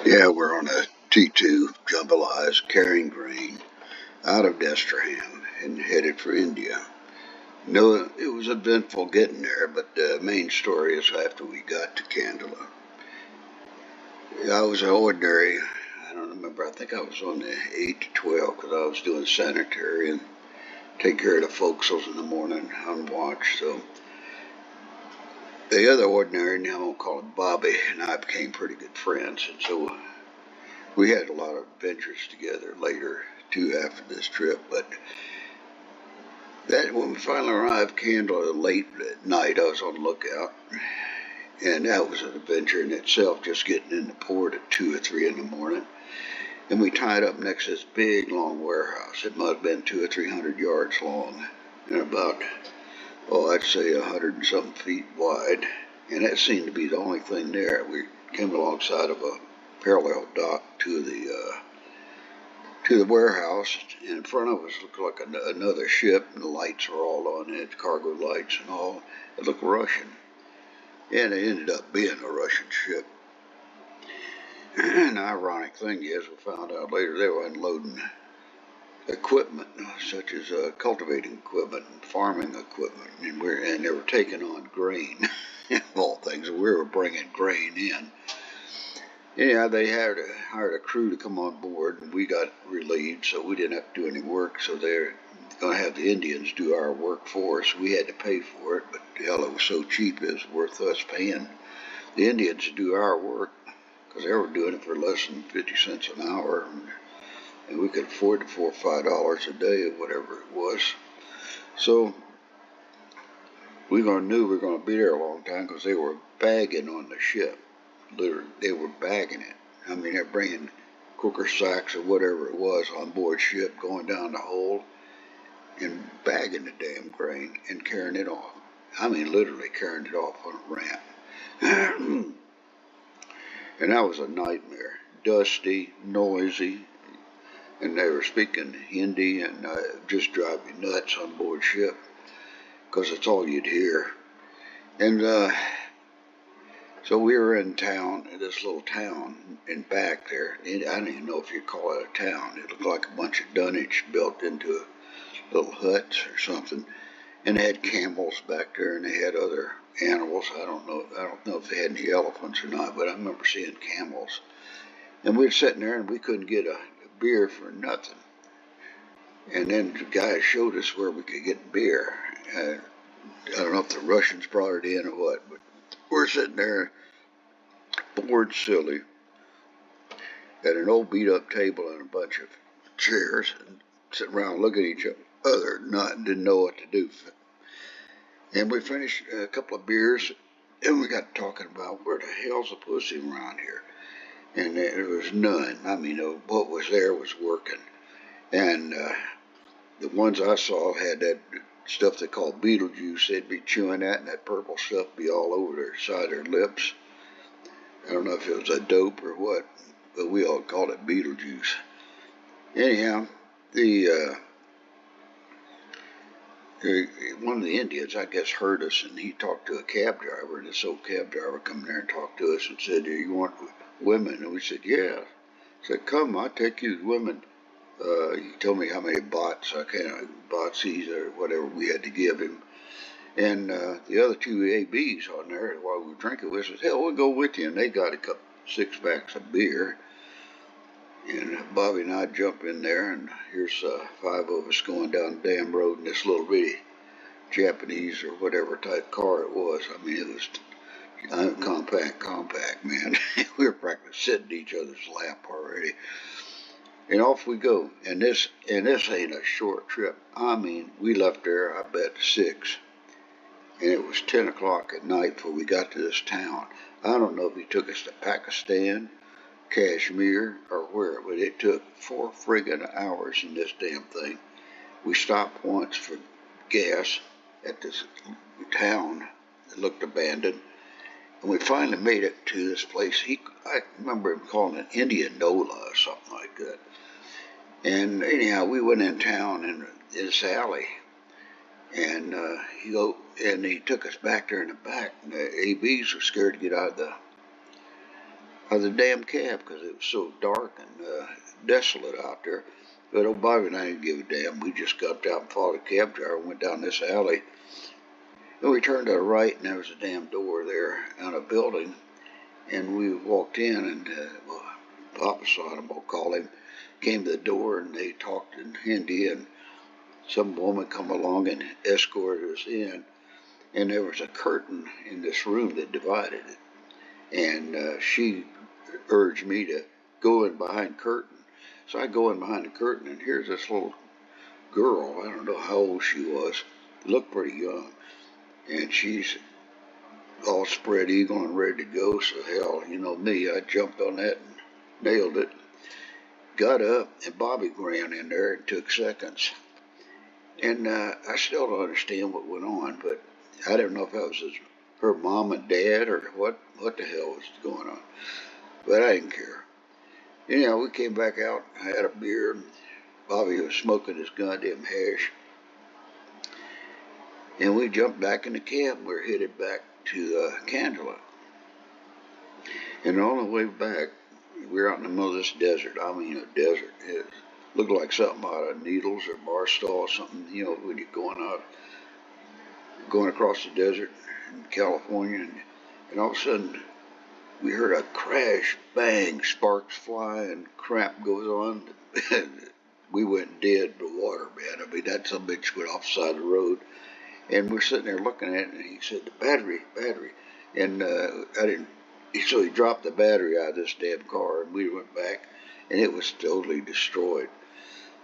Yeah, we're on a T2 Jambalaya carrying grain out of Destrehan and headed for India. No, it was eventful getting there, but the main story is after we got to Kandla. I was an ordinary, I don't remember, I think I was on the 8 to 12 because I was doing sanitary and take care of the folks in the morning on watch. So the other ordinary, now I'll call him Bobby, and I became pretty good friends. And so we had a lot of adventures together later too after this trip, but that when we finally arrived Kandla late at night, I was on the lookout, and that was an adventure in itself, just getting in the port at 2 or 3 in the morning. And we tied up next to this big long warehouse. It must have been 200 or 300 yards long, and about, I'd say 100 and something feet wide. And that seemed to be the only thing there. We came alongside of a parallel dock to the warehouse, and in front of us looked like another ship, and the lights were all on it, cargo lights and all. It looked Russian, and it ended up being a Russian ship. And the ironic thing is, we found out later they were unloading equipment, such as cultivating equipment and farming equipment, and they were taking on grain, of all things. We were bringing grain in. Yeah, they had hired a crew to come on board, and we got relieved, so we didn't have to do any work. So they're going to have the Indians do our work for us. We had to pay for it, but hell, it was so cheap it was worth us paying the Indians to do our work because they were doing it for less than 50 cents an hour, and we could afford the $4 or $5 a day or whatever it was. So we knew we were going to be there a long time because they were bagging on the ship. Literally, they were bagging it. I mean, they're bringing cooker sacks or whatever it was on board ship, going down the hold and bagging the damn grain and carrying it off. I mean, literally carrying it off on a ramp. And that was a nightmare. Dusty, noisy, and they were speaking Hindi, and just drive you nuts on board ship because it's all you'd hear. And so we were in town, in this little town in back there. I don't even know if you'd call it a town. It looked like a bunch of dunnage built into little huts or something. And they had camels back there, and they had other animals. I don't know if they had any elephants or not, but I remember seeing camels. And we were sitting there, and we couldn't get a beer for nothing. And then the guy showed us where we could get beer. I don't know if the Russians brought it in or what, but we're sitting there bored silly at an old beat up table and a bunch of chairs and sitting around looking at each other, didn't know what to do. And we finished a couple of beers and we got talking about where the hell's a pussy around here. And there was none. I mean, what was there was working. And the ones I saw had that stuff they call Beetlejuice. They'd be chewing that, and that purple stuff be all over their side of their lips. I don't know if it was a dope or what, but we all called it Beetlejuice. Anyhow, one of the Indians, I guess, heard us, and he talked to a cab driver, and this old cab driver come there and talked to us and said, "Do you want women?" And we said, "Yeah." He said, "Come, I'll take you to women." He told me how many botsies or whatever we had to give him. And the other two ABs on there, while we were drinking with us, hell, we'll go with you. And they got a couple 6 packs of beer. And Bobby and I jump in there, and here's 5 of us going down the damn road in this little bitty Japanese or whatever type car it was. I mean, it was compact, man. We were practically sitting in each other's lap already. And off we go. And this ain't a short trip. I mean, we left there, I bet, 6. And it was 10 o'clock at night before we got to this town. I don't know if he took us to Pakistan, Kashmir, or where, but it took 4 friggin' hours in this damn thing. We stopped once for gas at this town that looked abandoned, and we finally made it to this place. I remember him calling it Indian Nola or something like that. And anyhow, we went in town in this alley, and he took us back there in the back. And the ABs were scared to get out of of the damn cab because it was so dark and desolate out there. But old Bobby and I didn't give a damn. We just got out and followed the cab driver and went down this alley. And we turned to the right and there was a damn door there on a building. And we walked in and Papa saw him, we'll call him, came to the door and they talked in Hindi and some woman come along and escorted us in. And there was a curtain in this room that divided it. And she urged me to go in behind the curtain. So I go in behind the curtain, and here's this little girl. I don't know how old she was. Looked pretty young. And she's all spread eagle and ready to go. So hell, you know me, I jumped on that and nailed it. Got up, and Bobby ran in there. It took seconds. And I still don't understand what went on, but I don't know if that was her mom and dad or what the hell was going on. But I didn't care. Anyhow, we came back out, I had a beer, and Bobby was smoking his goddamn hash. And we jumped back in the cab. We were headed back to Kandla. And on the way back, we were out in the middle of this desert. I mean, a desert. It looked like something out of Needles or Barstow or something, you know, when you're going across the desert in California. And all of a sudden, we heard a crash, bang, sparks fly, and crap goes on. We went dead to water, man. I mean, that some bitch went off the side of the road. And we're sitting there looking at it, and he said, the battery. And I didn't, so he dropped the battery out of this damn car, and we went back, and it was totally destroyed.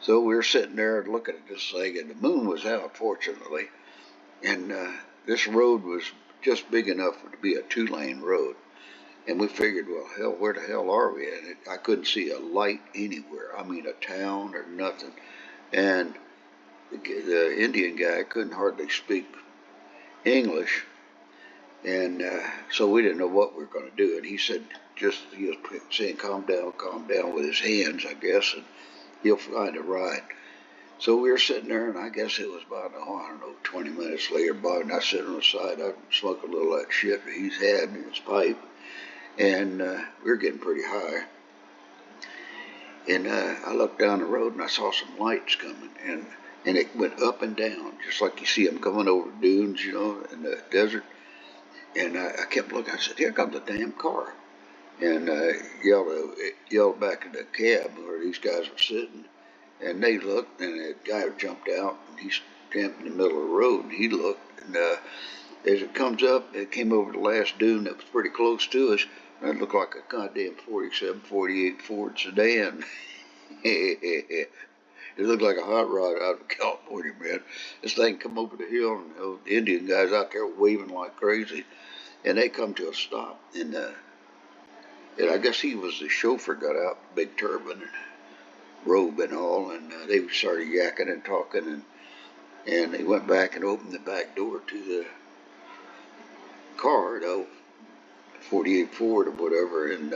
So we were sitting there looking at this thing, and the moon was out, fortunately. And this road was just big enough to be a 2-lane road. And we figured, well, hell, where the hell are we? And I couldn't see a light anywhere. I mean, a town or nothing. And the Indian guy couldn't hardly speak English. And so we didn't know what we were going to do. And he said, he was saying, calm down with his hands, I guess, and he'll find a ride. So we were sitting there, and I guess it was about, I don't know, 20 minutes later, Bob and I sitting on the side. I smoked a little of that shit that he's had in his pipe. And we were getting pretty high. And I looked down the road and I saw some lights coming, and it went up and down, just like you see them coming over dunes, you know, in the desert. And I kept looking. I said, here comes a damn car. And yelled back in the cab where these guys were sitting. And they looked, and the guy jumped out, and he's camped in the middle of the road, and he looked, and as it comes up, it came over the last dune that was pretty close to us. And it looked like a goddamn 47, 48 Ford sedan. It looked like a hot rod out of California, man. This thing come over the hill, and the Indian guys out there waving like crazy. And they come to a stop. And I guess he was the chauffeur, got out, big turban and robe and all. And they started yakking and talking. And they went back and opened the back door to the car, though, 48 Ford or whatever, and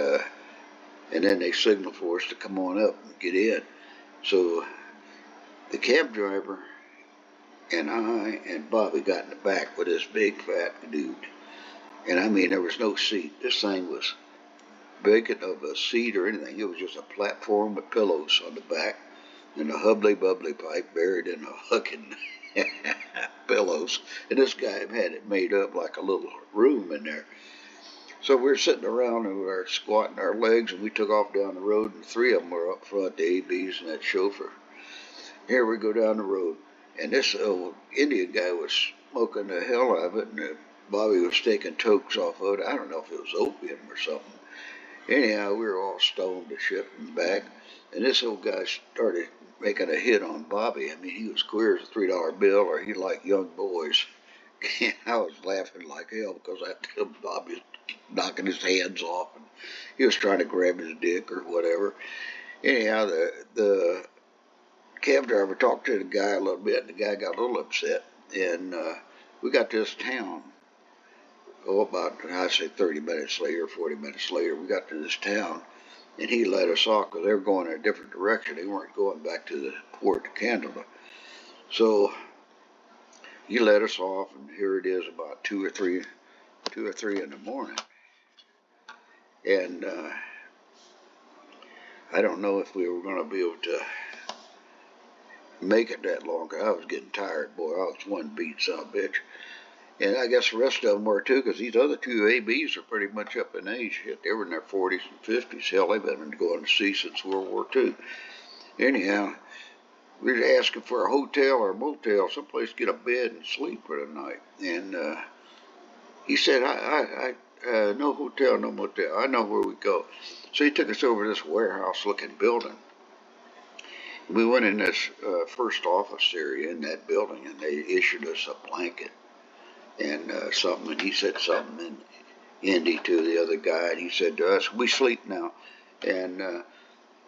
then they signaled for us to come on up and get in. So the cab driver and I and Bobby got in the back with this big fat dude. And I mean, there was no seat. This thing was vacant of a seat or anything. It was just a platform with pillows on the back and a hubbly bubbly pipe buried in a fucking pillows. And this guy had it made up like a little room in there. So we were sitting around and we were squatting our legs, and we took off down the road, and 3 of them were up front, the ABs and that chauffeur. Here we go down the road, and this old Indian guy was smoking the hell out of it, and Bobby was taking tokes off of it. I don't know if it was opium or something. Anyhow, we were all stoned to shit in the back, and this old guy started making a hit on Bobby. I mean, he was queer as a $3 bill, or he liked young boys. I was laughing like hell because Bobby was knocking his hands off, and he was trying to grab his dick or whatever. Anyhow, the cab driver talked to the guy a little bit, and the guy got a little upset. And we got to this town. About, I'd say 30 minutes later, 40 minutes later, we got to this town, and he let us off because they were going in a different direction. They weren't going back to the port to Kandla. So he let us off, and here it is about 2 or 3 in the morning. And I don't know if we were going to be able to make it that long. I was getting tired, boy. I was one beat son of a bitch. And I guess the rest of them were too, because these other two ABs are pretty much up in age. They were in their 40s and 50s. Hell, they've been going to sea since World War II. Anyhow, we were asking for a hotel or a motel, someplace to get a bed and sleep for the night. And he said, no hotel, no motel. I know where we go. So he took us over to this warehouse-looking building. We went in this first office area in that building, and they issued us a blanket and something, and he said something in Hindi to the other guy, and he said to us, we sleep now. And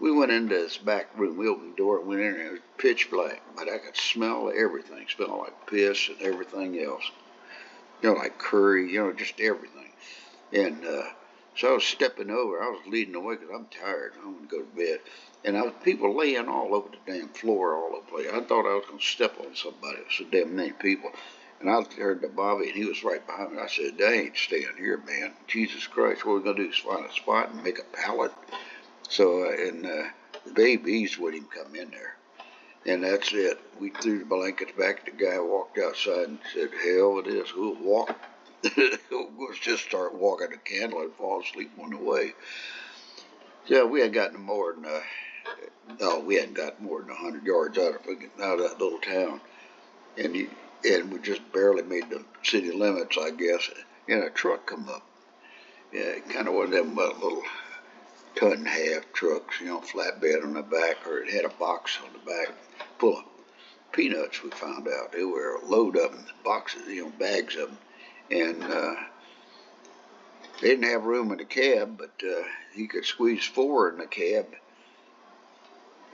we went into this back room. We opened the door and went in there, and it was pitch black, but I could smell everything. Smelled like piss and everything else. Like curry, just everything. And so I was stepping over. I was leading the way because I'm tired. I want to go to bed. And I was people laying all over the damn floor all over the place. I thought I was going to step on somebody. It was so damn many people. And I turned to Bobby, and he was right behind me. I said, they ain't staying here, man. Jesus Christ, what we're going to do is find a spot and make a pallet. So, the babies wouldn't even come in there. And that's it. We threw the blankets back. The guy walked outside and said, hell with this. We'll walk. We'll just start walking to Kandla and fall asleep on the way. So we hadn't gotten more than, we hadn't got more than 100 yards out of that little town. And we just barely made the city limits, I guess. And a truck come up. Yeah, kind of one of them little ton-and-a-half trucks, flatbed on the back, or it had a box on the back full of peanuts, we found out. They were loaded up in boxes, bags of them. And they didn't have room in the cab, but he could squeeze 4 in the cab.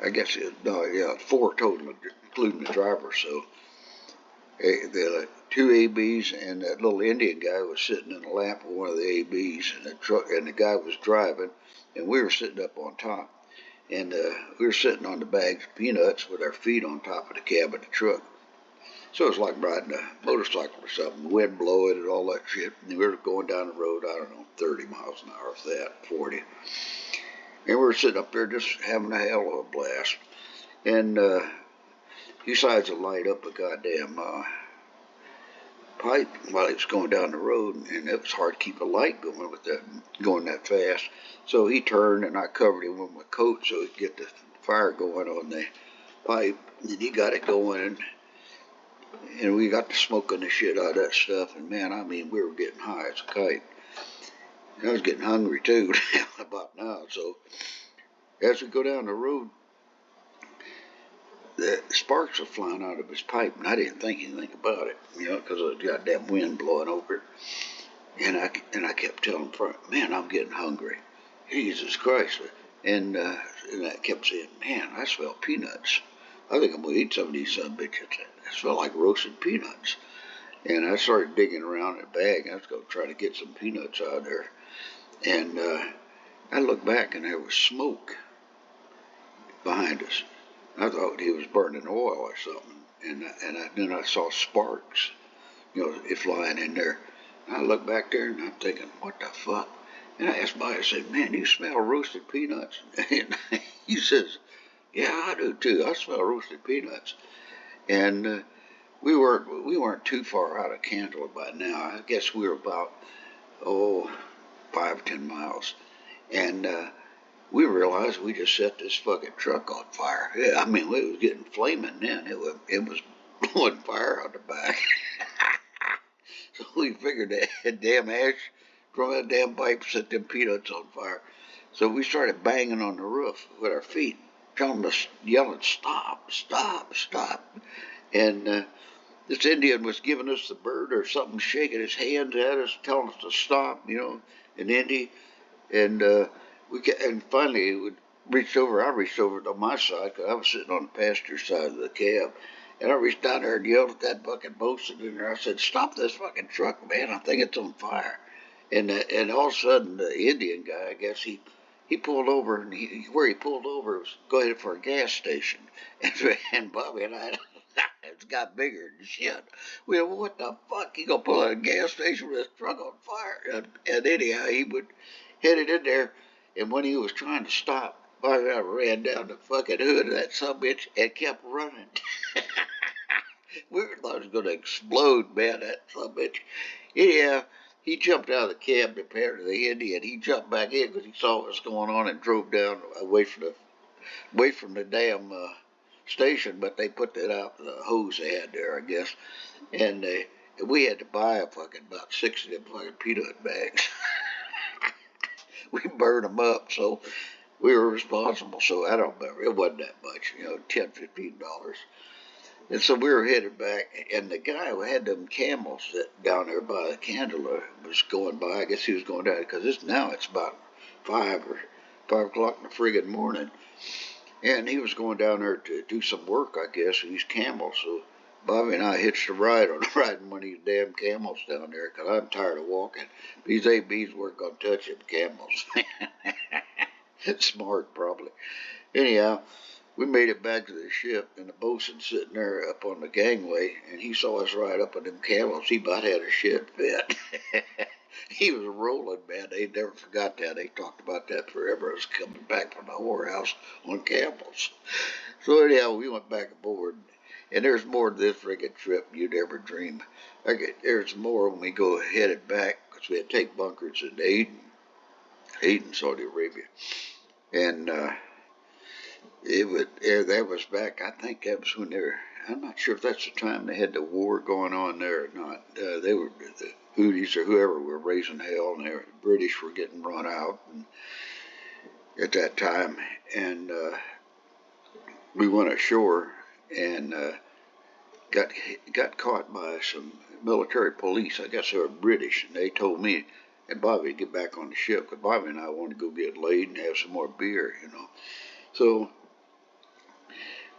I guess, no, 4 total, including the driver. So the 2 ABs and that little Indian guy was sitting in the lap of one of the ABs, and the truck, and the guy was driving, and we were sitting up on top. And we were sitting on the bags of peanuts with our feet on top of the cab of the truck. So it was like riding a motorcycle or something, wind blowing and all that shit. And we were going down the road, 30 miles an hour, if that, 40. And we were sitting up there just having a hell of a blast. And he decides to light up a goddamn pipe while he was going down the road, and it was hard to keep a light going with that going that fast. So he turned, and I covered him with my coat so he could get the fire going on the pipe. And he got it going, and we got to smoking the shit out of that stuff. And man, we were getting high as a kite. And I was getting hungry too about now. So as we go down the road, the sparks were flying out of his pipe, and I didn't think anything about it, because of the goddamn wind blowing over it. And I kept telling him, man, I'm getting hungry. Jesus Christ. And I kept saying, man, I smell peanuts. I think I'm going to eat some of these son of bitches. I smell like roasted peanuts. And I started digging around in the bag. I was going to try to get some peanuts out of there. And I looked back, and there was smoke behind us. I thought he was burning oil or something. And then I saw sparks, flying in there. And I looked back there, and I'm thinking, what the fuck? And I asked Mike, I said, man, you smell roasted peanuts? And he says, yeah, I do too. I smell roasted peanuts. And we weren't too far out of Kandla by now. I guess we were about 5 or 10 miles. And we realized we just set this fucking truck on fire. Yeah, it was getting flaming then. It was blowing fire out the back. So we figured that damn ash from that damn pipe set them peanuts on fire. So we started banging on the roof with our feet, yelling, stop, stop, stop. And this Indian was giving us the bird or something, shaking his hands at us, telling us to stop, in Hindi. And and finally I reached over to my side, because I was sitting on the passenger side of the cab. And I reached down there and yelled at that fucking bosun in there. I said, stop this fucking truck, man. I think it's on fire. And all of a sudden, the Indian guy, I guess, he pulled over, and where he pulled over was going for a gas station. And Bobby and I, it's got bigger than shit. We said, well, what the fuck? He gonna pull out a gas station with his truck on fire? And anyhow, headed in there, and when he was trying to stop, I ran down the fucking hood of that subbitch and kept running. We thought it was going to explode, man, that subbitch. Anyhow, he jumped out of the cab compared to the Indian. He jumped back in because he saw what was going on and drove down away from the damn station. But they put that out the hose they had there, I guess, and we had to buy about 6 of them fucking peanut bags. We burned them up, so we were responsible. So I don't remember. It wasn't that much, $10, $15. And so we were headed back, and the guy who had them camels that down there by the Kandla was going by. I guess he was going down because it's about 5 o'clock in the friggin' morning, and he was going down there to do some work, I guess, with these camels. So Bobby and I hitched a ride on riding one of these damn camels down there because I'm tired of walking. These ABs weren't going to touch them camels. Smart, probably. Anyhow, we made it back to the ship, and the boatswain sitting there up on the gangway, and he saw us ride up on them camels. He about had a shit fit. He was rolling, man. They never forgot that. They talked about that forever. I was coming back from the whorehouse on camels. So anyhow, we went back aboard, and there's more to this friggin' trip than you'd ever dream. There's more when we go headed back, because we had to take bunkers in Aden, Saudi Arabia. And that was back, I think that was when I'm not sure if that's the time they had the war going on there or not. They were, the Houthis or whoever were raising hell, and the British were getting run out at that time. And we went ashore and got caught by some military police. I guess they were British, and they told me and Bobby to get back on the ship, because Bobby and I wanted to go get laid and have some more beer, So,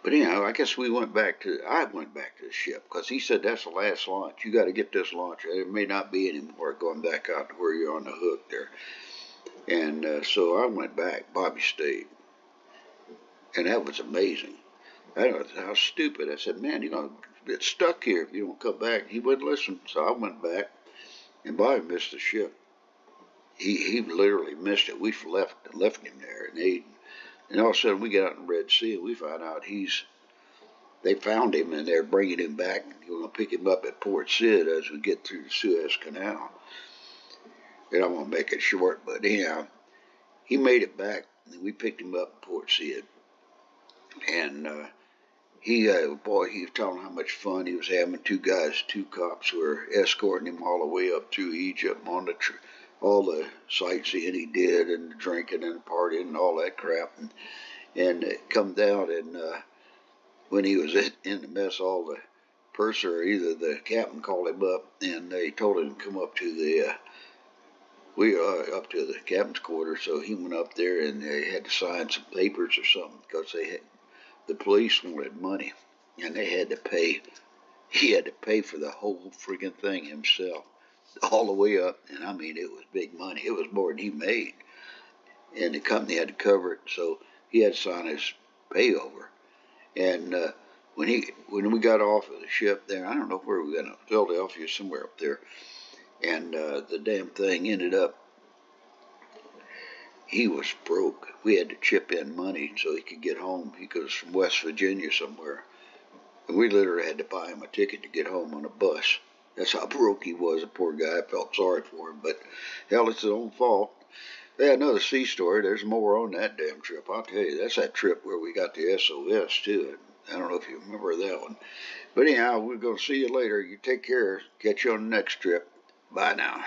but anyhow, I guess I went back to the ship, because he said that's the last launch. You got to get this launch. There may not be any more going back out to where you're on the hook there. And so I went back. Bobby stayed. And that was amazing. I don't know how stupid. I said, man, you're going to get stuck here if you don't come back. He wouldn't listen. So I went back, and Bobby missed the ship. He literally missed it. We left him there in Aden. And all of a sudden we get out in the Red Sea, and we find out they found him, and they're bringing him back. You're going to pick him up at Port Said as we get through the Suez Canal. And I'm going to make it short, but anyhow, he made it back, and we picked him up at Port Said. And he was telling how much fun he was having. Two cops were escorting him all the way up through Egypt on all the sightseeing he did, and the drinking and the partying and all that crap. And it come down, and when he was in the mess hall, the purser, either the captain, called him up, and they told him to come up to the captain's quarters. So he went up there, and they had to sign some papers or something, because the police wanted money, and they had to pay. He had to pay for the whole friggin' thing himself, all the way up. And I mean, it was big money. It was more than he made, and the company had to cover it. So he had to sign his payover. And when we got off of the ship there, I don't know where we got, Philadelphia, somewhere up there, and the damn thing ended up. He was broke. We had to chip in money so he could get home. He was from West Virginia somewhere. And we literally had to buy him a ticket to get home on a bus. That's how broke he was. The poor guy. I felt sorry for him. But, hell, it's his own fault. They had another sea story. There's more on that damn trip. I'll tell you, that's that trip where we got the SOS, too. I don't know if you remember that one. But anyhow, we're going to see you later. You take care. Catch you on the next trip. Bye now.